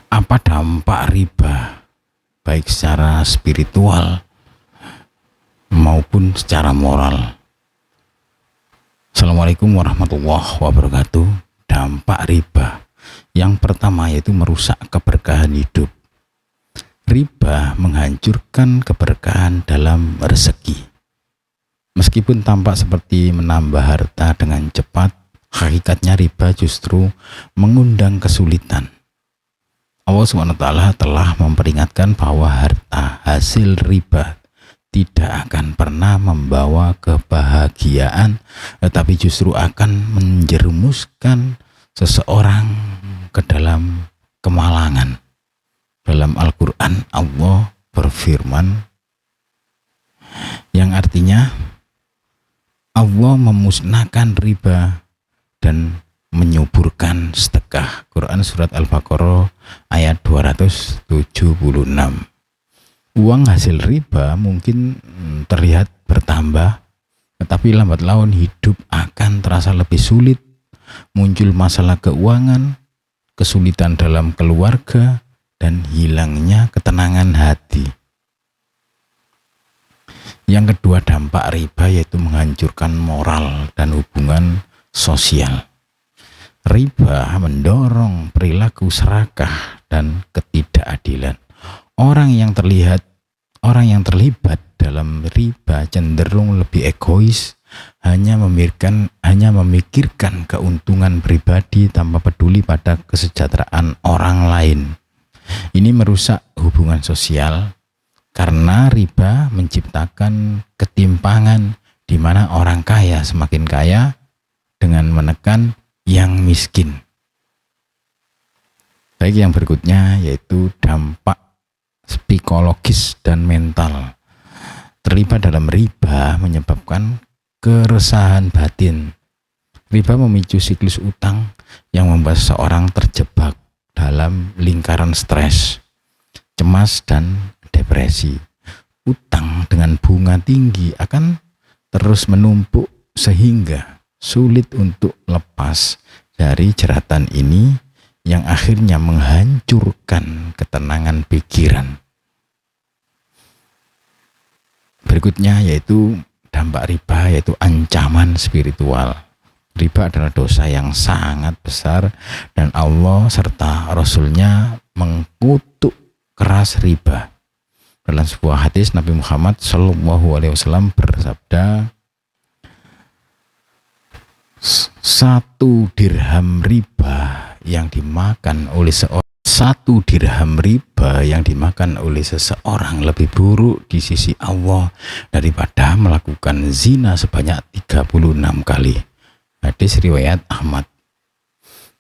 Apa dampak riba baik secara spiritual maupun secara moral? Assalamualaikum warahmatullahi wabarakatuh. Dampak riba yang pertama yaitu merusak keberkahan hidup. Riba menghancurkan keberkahan dalam rezeki. Meskipun tampak seperti menambah harta dengan cepat, hakikatnya riba justru mengundang kesulitan. Allah SWT telah memperingatkan bahwa harta hasil riba tidak akan pernah membawa kebahagiaan, tetapi justru akan menjerumuskan seseorang ke dalam kemalangan. Dalam Al-Quran Allah berfirman yang artinya Allah memusnahkan riba dan menyuburkan sedekah. Quran surat Al-Baqarah ayat 276. Uang hasil riba mungkin terlihat bertambah, tetapi lambat laun hidup akan terasa lebih sulit. Muncul masalah keuangan, kesulitan dalam keluarga, dan hilangnya ketenangan hati. Yang kedua, dampak riba yaitu menghancurkan moral dan hubungan sosial. Riba mendorong perilaku serakah dan ketidakadilan. Orang yang terlibat dalam riba cenderung lebih egois, hanya memikirkan keuntungan pribadi tanpa peduli pada kesejahteraan orang lain. Ini merusak hubungan sosial karena riba menciptakan ketimpangan di mana orang kaya semakin kaya dengan menekan yang miskin. Baik, yang berikutnya yaitu dampak psikologis dan mental. Terlibat dalam riba menyebabkan keresahan batin. Riba memicu siklus utang yang membuat seseorang terjebak dalam lingkaran stres, cemas, dan depresi. Utang dengan bunga tinggi akan terus menumpuk sehingga sulit untuk lepas dari jeratan ini yang akhirnya menghancurkan ketenangan pikiran. Berikutnya yaitu dampak riba yaitu ancaman spiritual. Riba adalah dosa yang sangat besar dan Allah serta Rasul-Nya mengkutuk keras riba. Dalam sebuah hadis Nabi Muhammad SAW bersabda, 1 dirham riba yang dimakan oleh seseorang lebih buruk di sisi Allah daripada melakukan zina sebanyak 36 kali. Hadis riwayat Ahmad.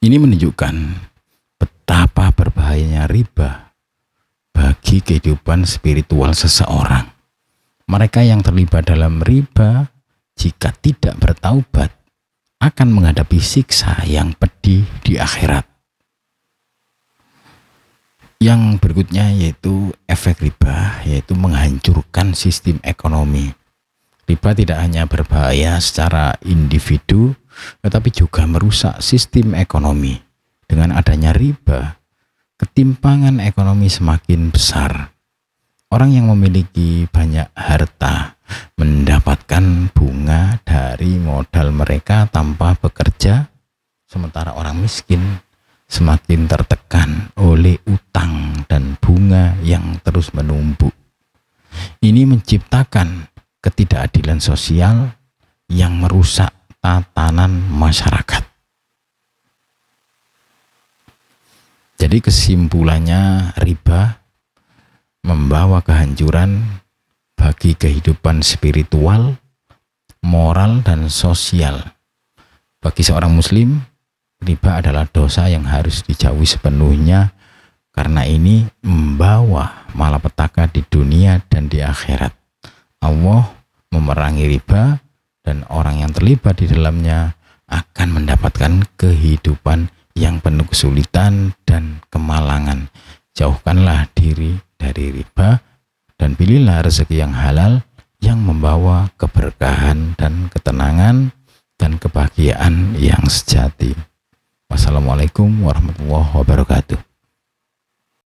Ini menunjukkan betapa berbahayanya riba bagi kehidupan spiritual seseorang. Mereka yang terlibat dalam riba jika tidak bertaubat akan menghadapi siksa yang pedih di akhirat. Yang berikutnya yaitu efek riba, yaitu menghancurkan sistem ekonomi. Riba tidak hanya berbahaya secara individu, tetapi juga merusak sistem ekonomi. Dengan adanya riba, ketimpangan ekonomi semakin besar. Orang yang memiliki banyak harta mendapatkan bunga dari modal mereka tanpa bekerja, sementara orang miskin semakin tertekan oleh utang dan bunga yang terus menumpuk. Ini menciptakan ketidakadilan sosial yang merusak tatanan masyarakat. Jadi kesimpulannya, riba membawa kehancuran bagi kehidupan spiritual, moral, dan sosial. Bagi seorang muslim, riba adalah dosa yang harus dijauhi sepenuhnya karena ini membawa malapetaka di dunia dan di akhirat. Allah memerangi riba dan orang yang terlibat di dalamnya akan mendapatkan kehidupan yang penuh kesulitan dan kemalangan. Jauhkanlah diri dari riba dan pilihlah rezeki yang halal yang membawa keberkahan dan ketenangan dan kebahagiaan yang sejati. Wassalamualaikum warahmatullahi wabarakatuh.